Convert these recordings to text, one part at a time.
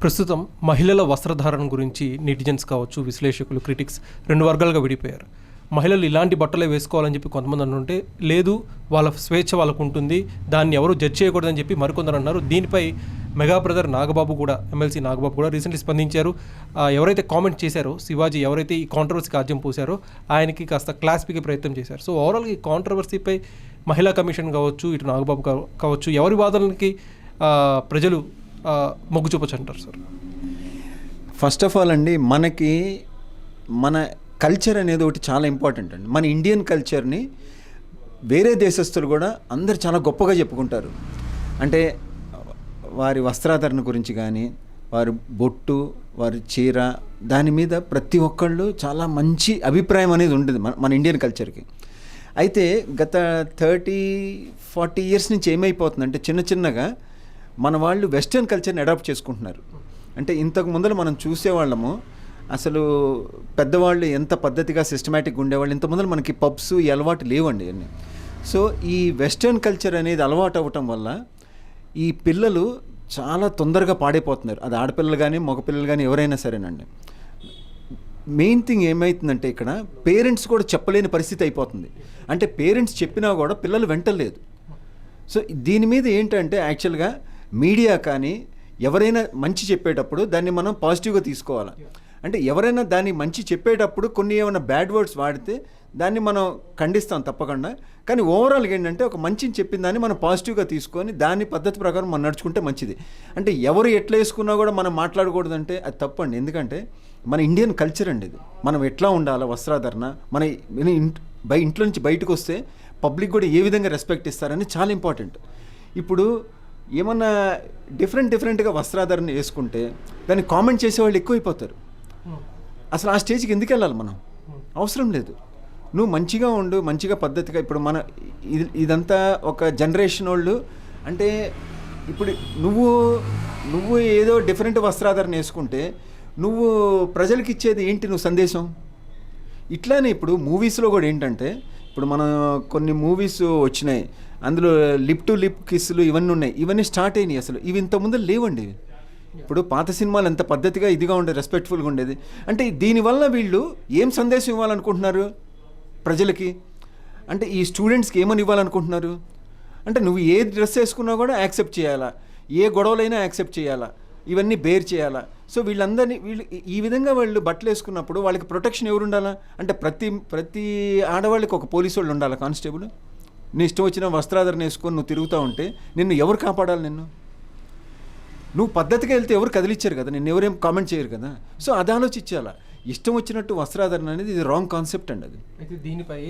ప్రస్తుతం మహిళల వస్త్రధారణ గురించి నెటిజన్స్ కావచ్చు, విశ్లేషకులు, క్రిటిక్స్ 2 వర్గాలుగా విడిపోయారు. మహిళలు ఇలాంటి బట్టలే వేసుకోవాలని చెప్పి కొంతమంది అంటుంటే, లేదు వాళ్ళ స్వేచ్ఛ వాళ్ళకు ఉంటుంది, దాన్ని ఎవరు జడ్జ్ చేయకూడదని చెప్పి మరికొందరు అన్నారు. దీనిపై మెగా బ్రదర్ నాగబాబు కూడా, ఎమ్మెల్సీ నాగబాబు కూడా రీసెంట్లీ స్పందించారు. ఎవరైతే కామెంట్ చేశారో, శివాజీ ఎవరైతే ఈ కాంట్రవర్సీకి ఆజ్యం పోసారో ఆయనకి కాస్త క్లాస్ పీకే ప్రయత్నం చేశారు. సో ఓవరాల్గా ఈ కాంట్రవర్సీపై మహిళా కమిషన్ కావచ్చు, ఇటు నాగబాబు కావచ్చు, ఎవరి వాదనలకి ప్రజలు మొగ్గు చూపచ్చు అంటారు సార్? ఫస్ట్ ఆఫ్ ఆల్ అండి, మన కల్చర్ అనేది ఒకటి చాలా ఇంపార్టెంట్ అండి. మన ఇండియన్ కల్చర్ని వేరే దేశస్తులు కూడా అందరు చాలా గొప్పగా చెప్పుకుంటారు. అంటే వారి వస్త్రాధరణ గురించి కానీ, వారి బొట్టు, వారి చీర, దాని మీద ప్రతి ఒక్కళ్ళు చాలా మంచి అభిప్రాయం అనేది ఉంటుంది మన ఇండియన్ కల్చర్కి. అయితే గత 30-40 ఇయర్స్ నుంచి ఏమైపోతుందంటే, చిన్నగా మన వాళ్ళు వెస్టర్న్ కల్చర్ని అడాప్ట్ చేసుకుంటున్నారు. అంటే ఇంతకు ముందర మనం చూసేవాళ్ళము, అసలు పెద్దవాళ్ళు ఎంత పద్ధతిగా సిస్టమేటిక్గా ఉండేవాళ్ళు. ఇంత ముందర మనకి పబ్స్ ఈ అలవాటు లేవండి అన్నీ. సో ఈ వెస్టర్న్ కల్చర్ అనేది అలవాటు అవ్వటం వల్ల ఈ పిల్లలు చాలా తొందరగా పాడైపోతున్నారు. అది ఆడపిల్లలు కానీ మగపిల్లలు కానీ ఎవరైనా సరేనండి. మెయిన్ థింగ్ ఏమవుతుందంటే, ఇక్కడ పేరెంట్స్ కూడా చెప్పలేని పరిస్థితి అయిపోతుంది. అంటే పేరెంట్స్ చెప్పినా కూడా పిల్లలు వెంటలేదు. సో దీని మీద ఏంటంటే, యాక్చువల్గా మీడియా కానీ ఎవరైనా మంచి చెప్పేటప్పుడు దాన్ని మనం పాజిటివ్గా తీసుకోవాలి. అంటే ఎవరైనా దాన్ని మంచి చెప్పేటప్పుడు కొన్ని ఏమైనా బ్యాడ్ వర్డ్స్ వాడితే దాన్ని మనం ఖండిస్తాం తప్పకుండా. కానీ ఓవరాల్గా ఏంటంటే, ఒక మంచిని చెప్పిన దాన్ని మనం పాజిటివ్గా తీసుకొని దాని పద్ధతి ప్రకారం మనం నడుచుకుంటే మంచిది. అంటే ఎవరు ఎట్లా వేసుకున్నా కూడా మనం మాట్లాడకూడదంటే అది తప్పండి. ఎందుకంటే మన ఇండియన్ కల్చర్ అండి ఇది. మనం ఎట్లా ఉండాలి వస్త్రాధరణ, మన ఇంట్లో నుంచి బయటకు వస్తే పబ్లిక్ కూడా ఏ విధంగా రెస్పెక్ట్ ఇస్తారని చాలా ఇంపార్టెంట్. ఇప్పుడు ఏమన్నా డిఫరెంట్గా వస్త్రాధరణ వేసుకుంటే దాన్ని కామెంట్ చేసేవాళ్ళు ఎక్కువైపోతారు. అసలు ఆ స్టేజ్కి ఎందుకు వెళ్ళాలి మనం? అవసరం లేదు. నువ్వు మంచిగా ఉండు, మంచిగా పద్ధతిగా. ఇప్పుడు ఇదంతా ఒక జనరేషన్ వాళ్ళు. అంటే ఇప్పుడు నువ్వు ఏదో డిఫరెంట్ వస్త్రాధరణ వేసుకుంటే నువ్వు ప్రజలకి ఇచ్చేది ఏంటి? నువ్వు సందేశం. ఇట్లానే ఇప్పుడు మూవీస్లో కూడా ఏంటంటే, ఇప్పుడు మన కొన్ని మూవీస్ వచ్చినాయి, అందులో లిప్ టు లిప్ కిస్సులు ఇవన్నీ ఉన్నాయి. ఇవన్నీ స్టార్ట్ అయినాయి. అసలు ఇవి ఇంతకుముందు లేవండి. ఇప్పుడు పాత సినిమాలు ఎంత పద్ధతిగా ఇదిగా ఉండేది, రెస్పెక్ట్ఫుల్గా ఉండేది. అంటే దీనివల్ల వీళ్ళు ఏం సందేశం ఇవ్వాలనుకుంటున్నారు ప్రజలకి? అంటే ఈ స్టూడెంట్స్కి ఏమని ఇవ్వాలనుకుంటున్నారు? అంటే నువ్వు ఏ డ్రెస్ వేసుకున్నా కూడా యాక్సెప్ట్ చేయాలా, ఏ గొడవలైనా యాక్సెప్ట్ చేయాలా, ఇవన్నీ బేర్ చేయాలా. సో వీళ్ళు ఈ విధంగా వాళ్ళు బట్టలు వేసుకున్నప్పుడు వాళ్ళకి ప్రొటెక్షన్ ఎవరు ఉండాలా? అంటే ప్రతి ఆడవాళ్ళకి ఒక పోలీసు వాళ్ళు ఉండాలా, కానిస్టేబుల్. నీ ఇష్టం వచ్చిన వస్త్రాధరణ వేసుకొని నువ్వు తిరుగుతూ ఉంటే నిన్ను ఎవరు కాపాడాలి? నువ్వు పద్ధతిగా వెళ్తే ఎవరు కదిలిచ్చారు కదా, నిన్ను ఎవరేం కామెంట్ చేయరు కదా. సో అది ఆలోచించాలా. ఇష్టం వచ్చినట్టు వస్త్రాధరణ అనేది ఇది రాంగ్ కాన్సెప్ట్ అండి అది. అయితే దీనిపై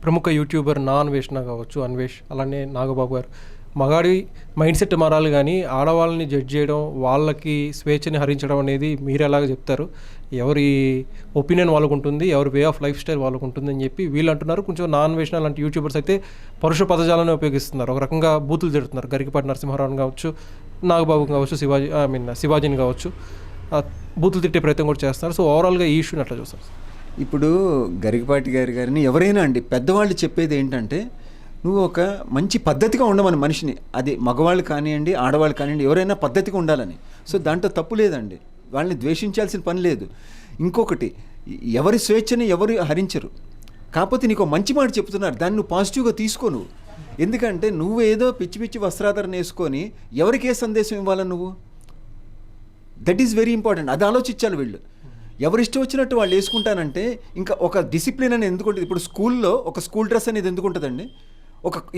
ప్రముఖ యూట్యూబర్ అన్వేషణ కావచ్చు, అన్వేష్, అలానే నాగబాబు గారు, మగాడి మైండ్ సెట్ మారాలి కానీ ఆడవాళ్ళని జడ్జ్ చేయడం, వాళ్ళకి స్వేచ్ఛని హరించడం అనేది మీరు ఎలాగ చెప్తారు? ఎవరి ఒపీనియన్ వాళ్ళకు ఉంటుంది, ఎవరి వే ఆఫ్ లైఫ్ స్టైల్ వాళ్ళకు ఉంటుంది అని చెప్పి వీళ్ళు అంటున్నారు. కొంచెం అన్వేషణ లాంటి యూట్యూబర్స్ అయితే పరుష పదజాలను ఉపయోగిస్తున్నారు, ఒక రకంగా బూతులు తిడుతున్నారు. గరికపాటి నరసింహారావుని కావచ్చు, నాగబాబు కావచ్చు, శివాజీని కావచ్చు, బూతులు తిట్టే ప్రయత్నం కూడా చేస్తున్నారు. సో ఓవరాల్గా ఈ ఇష్యూని అట్లా చూస్తారు. ఇప్పుడు గరికపాటి గారిని ఎవరైనా అండి, పెద్దవాళ్ళు చెప్పేది ఏంటంటే, నువ్వు ఒక మంచి పద్ధతిగా ఉండమని మనిషిని. అది మగవాళ్ళు కానివ్వండి, ఆడవాళ్ళు కానివ్వండి, ఎవరైనా పద్ధతిగా ఉండాలని. సో దాంట్లో తప్పు లేదండి, వాళ్ళని ద్వేషించాల్సిన పని లేదు. ఇంకొకటి, ఎవరి స్వేచ్ఛని ఎవరు హరించరు. కాకపోతే నీకు మంచి మాట చెప్తున్నారు, దాన్ని నువ్వు పాజిటివ్గా తీసుకో. నువ్వు ఎందుకంటే నువ్వు ఏదో పిచ్చి వస్త్రాధరణ వేసుకొని ఎవరికి ఏ సందేశం ఇవ్వాలని నువ్వు? That is very important. అది ఆలోచించాలి వీళ్ళు. ఎవరిష్టం వచ్చినట్టు వాళ్ళు వేసుకుంటానంటే ఇంకా ఒక డిసిప్లిన్ అనేది ఎందుకు ఉంటుంది? ఇప్పుడు స్కూల్లో ఒక స్కూల్ డ్రెస్ అనేది ఎందుకు ఉంటుందండి?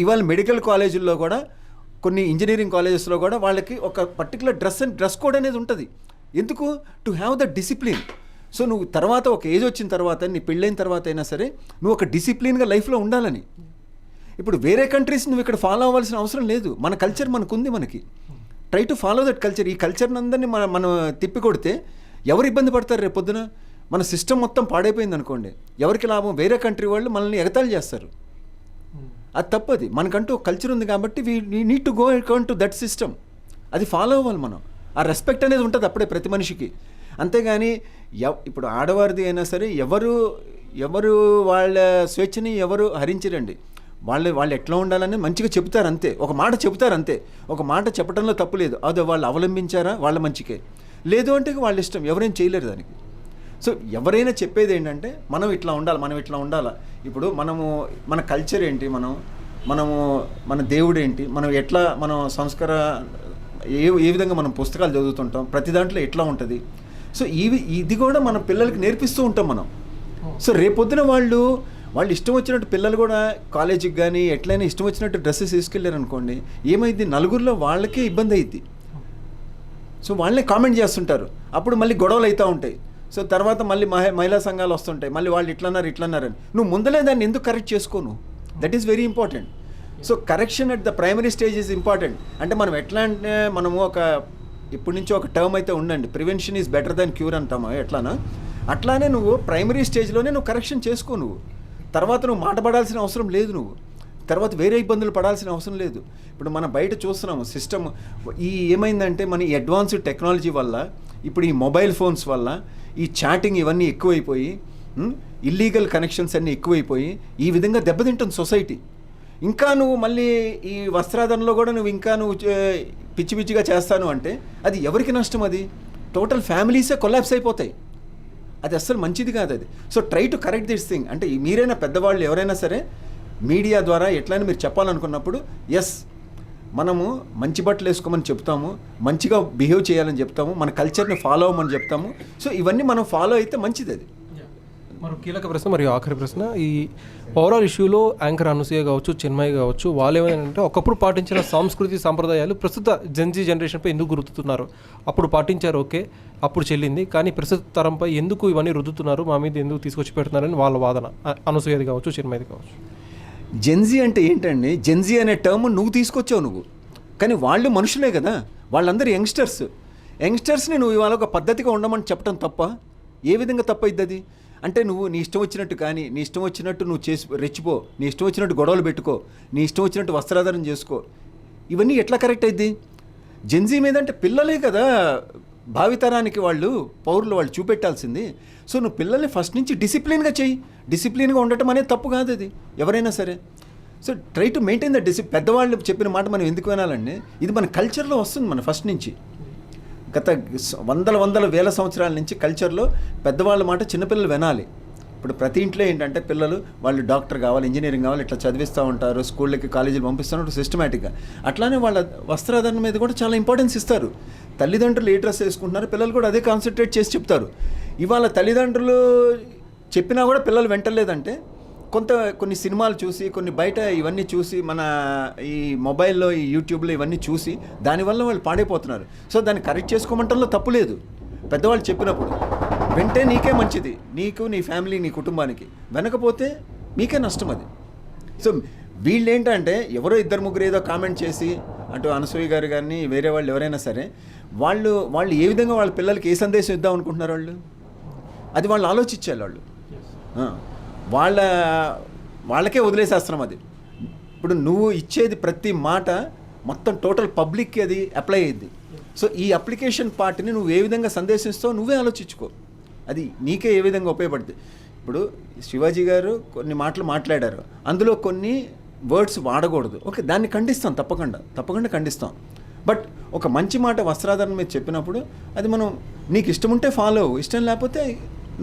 ఇవాళ మెడికల్ కాలేజీల్లో కూడా, కొన్ని ఇంజనీరింగ్ కాలేజెస్లో కూడా వాళ్ళకి ఒక పర్టికులర్ డ్రెస్ కోడ్ అనేది ఉంటుంది. ఎందుకు? To have the discipline. So నువ్వు తర్వాత ఒక ఏజ్ వచ్చిన తర్వాత, నీ పెళ్ళైన తర్వాత అయినా సరే నువ్వు ఒక డిసిప్లిన్గా లైఫ్లో ఉండాలని. ఇప్పుడు వేరే కంట్రీస్ నువ్వు ఇక్కడ ఫాలో అవ్వాల్సిన అవసరం లేదు. మన కల్చర్ మనకుంది. మనకి try to follow that culture. ఈ కల్చర్ని అందరినీ మనం తిప్పి కొడితే ఎవరు ఇబ్బంది పడతారు? రేపు పొద్దున మన సిస్టమ్ మొత్తం పాడైపోయింది అనుకోండి, ఎవరికి లాభం? వేరే కంట్రీ వాళ్ళు మనల్ని ఎగతాళి చేస్తారు. అది తప్పది. మనకంటూ ఒక కల్చర్ ఉంది కాబట్టి we need to go according to that system. అది ఫాలో అవ్వాలి మనం. ఆ రెస్పెక్ట్ అనేది ఉంటుంది అప్పుడే ప్రతి మనిషికి. అంతేగాని ఇప్పుడు ఆడవారిది అయినా సరే ఎవరు వాళ్ళ స్వేచ్ఛని ఎవరు హరించరండి. వాళ్ళు ఎట్లా ఉండాలని మంచిగా చెబుతారు అంతే. ఒక మాట చెబుతారు అంతే. ఒక మాట చెప్పడంలో తప్పు లేదు. అది వాళ్ళు అవలంబించారా వాళ్ళ మంచికే. లేదు అంటే వాళ్ళ ఇష్టం, ఎవరేం చేయలేరు దానికి. సో ఎవరైనా చెప్పేది ఏంటంటే మనం ఇట్లా ఉండాలి, మనం ఇట్లా ఉండాలా. ఇప్పుడు మన కల్చర్ ఏంటి, మన దేవుడు ఏంటి, మనం ఎట్లా మనం సంస్కార ఏ విధంగా మనం పుస్తకాలు చదువుతుంటాం, ప్రతి దాంట్లో ఎట్లా ఉంటుంది. సో ఇది కూడా మన పిల్లలకి నేర్పిస్తూ ఉంటాం మనం. సో రేపొద్దున వాళ్ళు ఇష్టం వచ్చినట్టు పిల్లలు కూడా కాలేజీకి కానీ ఎట్లయినా ఇష్టం వచ్చినట్టు డ్రెస్సెస్ తీసుకెళ్ళారు అనుకోండి, ఏమైంది, నలుగురిలో వాళ్ళకే ఇబ్బంది అయ్యిద్ది. సో వాళ్ళే కామెంట్ చేస్తుంటారు, అప్పుడు మళ్ళీ గొడవలు అవుతూ ఉంటాయి. సో తర్వాత మళ్ళీ మహిళా సంఘాలు వస్తుంటాయి, మళ్ళీ వాళ్ళు ఇట్లన్నారని నువ్వు ముందలే దాన్ని ఎందుకు కరెక్ట్ చేసుకోను. That is very important. So correction at the primary stage is important. అంటే మనం ఎట్లా అంటే మనము ఇప్పటి నుంచి ఒక టర్మ్ అయితే ఉండండి, prevention is better than cure అంటామా ఎట్లానా, అట్లానే నువ్వు ప్రైమరీ స్టేజ్లోనే నువ్వు కరెక్షన్ చేసుకో. నువ్వు తర్వాత నువ్వు మాట పడాల్సిన అవసరం లేదు, నువ్వు తర్వాత వేరే ఇబ్బందులు పడాల్సిన అవసరం లేదు. ఇప్పుడు మనం బయట చూస్తున్నాము సిస్టమ్ ఏమైందంటే మన ఈ అడ్వాన్స్డ్ టెక్నాలజీ వల్ల, ఇప్పుడు ఈ మొబైల్ ఫోన్స్ వల్ల ఈ చాటింగ్ ఇవన్నీ ఎక్కువైపోయి, ఇల్లీగల్ కనెక్షన్స్ అన్నీ ఎక్కువైపోయి ఈ విధంగా దెబ్బతింటుంది సొసైటీ. ఇంకా నువ్వు మళ్ళీ ఈ వస్త్రాధనలో కూడా నువ్వు పిచ్చి పిచ్చిగా చేస్తాను అంటే అది ఎవరికి నష్టం, అది టోటల్ ఫ్యామిలీసే కొలాప్స్ అయిపోతాయి. అది అస్సలు మంచిది కాదు అది. So try to correct this thing. అంటే మీరైనా పెద్దవాళ్ళు ఎవరైనా సరే మీడియా ద్వారా ఎట్లయినా మీరు చెప్పాలనుకున్నప్పుడు, ఎస్ మనము మంచి బట్టలు వేసుకోమని చెప్తాము, మంచిగా బిహేవ్ చేయాలని చెప్తాము, మన కల్చర్ని ఫాలో అవ్వమని చెప్తాము. సో ఇవన్నీ మనం ఫాలో అయితే మంచిది. అది మరో కీలక ప్రశ్న మరియు ఆఖరి ప్రశ్న, ఈ ఓవరాల్ ఇష్యూలో యాంకర్ అనసూయ కావచ్చు, చిన్మయి కావచ్చు, వాళ్ళు ఏమైందంటే ఒకప్పుడు పాటించిన సంస్కృతి సంప్రదాయాలు ప్రస్తుత జెన్జీ జనరేషన్పై ఎందుకు రుద్దుతున్నారు, అప్పుడు పాటించారు ఓకే, అప్పుడు చెల్లింది, కానీ ప్రస్తుత తరంపై ఎందుకు ఇవన్నీ రుద్దుతున్నారు, మా మీద ఎందుకు తీసుకొచ్చి పెడుతున్నారని వాళ్ళ వాదన, అనసూయది కావచ్చు, చిన్మయిది కావచ్చు. జెన్జీ అంటే ఏంటండి, జెన్జీ అనే టర్మ్ నువ్వు తీసుకొచ్చావు నువ్వు, కానీ వాళ్ళు మనుషులే కదా, వాళ్ళందరూ యంగ్స్టర్స్ని నువ్వు ఇవాళ ఒక పద్ధతిగా ఉండమని చెప్పడం తప్ప, ఏ విధంగా తప్పైద్ది అది. అంటే నువ్వు నీ ఇష్టం వచ్చినట్టు కానీ, నీ ఇష్టం వచ్చినట్టు నువ్వు రెచ్చిపో, నీ ఇష్టం వచ్చినట్టు గొడవలు పెట్టుకో, నీ ఇష్టం వచ్చినట్టు వస్త్రాధారణ చేసుకో, ఇవన్నీ ఎట్లా కరెక్ట్ అయింది. జెన్జీ మీద అంటే పిల్లలే కదా భావితరానికి పౌరులు వాళ్ళు చూపెట్టాల్సింది. సో నువ్వు పిల్లల్ని ఫస్ట్ నుంచి డిసిప్లిన్గా చెయ్యి. డిసిప్లిన్గా ఉండటం అనేది తప్పు కాదు, అది ఎవరైనా సరే. So try to maintain the పెద్దవాళ్ళు చెప్పిన మాట మనం ఎందుకు వినాలండి, ఇది మన కల్చర్లో వస్తుంది, మన ఫస్ట్ నుంచి గత వందల వేల సంవత్సరాల నుంచి కల్చర్లో పెద్దవాళ్ళ మాట చిన్నపిల్లలు వినాలి. ఇప్పుడు ప్రతి ఇంట్లో ఏంటంటే పిల్లలు వాళ్ళు డాక్టర్ కావాలి, ఇంజనీరింగ్ కావాలి, ఇట్లా చదివిస్తూ ఉంటారు, స్కూళ్ళకి కాలేజీలు పంపిస్తున్నారు సిస్టమేటిక్గా. అట్లానే వాళ్ళ వస్త్రాధారణ మీద కూడా చాలా ఇంపార్టెన్స్ ఇస్తారు. తల్లిదండ్రులు ఏ డ్రెస్ వేసుకుంటున్నారు, పిల్లలు కూడా అదే కాన్సన్ట్రేట్ చేసి చెప్తారు. ఇవాళ తల్లిదండ్రులు చెప్పినా కూడా పిల్లలు వెంటలేదంటే కొన్ని సినిమాలు చూసి, కొన్ని బయట ఇవన్నీ చూసి, మన ఈ మొబైల్లో ఈ యూట్యూబ్లో ఇవన్నీ చూసి దానివల్ల వాళ్ళు పాడైపోతున్నారు. సో దాన్ని కరెక్ట్ చేసుకోమంటంలో తప్పు లేదు. పెద్దవాళ్ళు చెప్పినప్పుడు వింటే నీకే మంచిది, నీకు, నీ ఫ్యామిలీ, నీ కుటుంబానికి. వినకపోతే మీకే నష్టం అది. సో వీళ్ళు ఏంటంటే ఎవరో ఇద్దరు ముగ్గురు ఏదో కామెంట్ చేసి, అటు అనసూయ గారు కానీ వేరే వాళ్ళు ఎవరైనా సరే, వాళ్ళు ఏ విధంగా వాళ్ళ పిల్లలకి ఏ సందేశం ఇద్దాం అనుకుంటున్నారు అది వాళ్ళు ఆలోచించాలి. వాళ్ళకే వదిలేసేస్తున్నాం అది. ఇప్పుడు నువ్వు ఇచ్చేది ప్రతి మాట మొత్తం టోటల్ పబ్లిక్కి అది అప్లై అయ్యింది. సో ఈ అప్లికేషన్ పార్ట్ని నువ్వు ఏ విధంగా సందేశం ఇస్తావో నువ్వే ఆలోచించుకో, అది నీకే ఏ విధంగా ఉపయోగపడుతుంది. ఇప్పుడు శివాజీ గారు కొన్ని మాటలు మాట్లాడారు, అందులో కొన్ని వర్డ్స్ వాడకూడదు, ఓకే, దాన్ని ఖండిస్తాం, తప్పకుండా ఖండిస్తాం. బట్ ఒక మంచి మాట వస్త్రాధారణ మీద చెప్పినప్పుడు అది మనం నీకు ఇష్టం ఉంటే ఫాలో అవ్వు, ఇష్టం లేకపోతే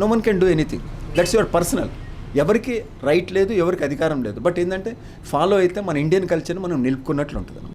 no one can do anything, that's your personal. ఎవరికి రైట్ లేదు, ఎవరికి అధికారం లేదు. బట్ ఏంటంటే ఫాలో అయితే మన ఇండియన్ కల్చర్ని మనం నిలుపుకున్నట్లు ఉంటుంది.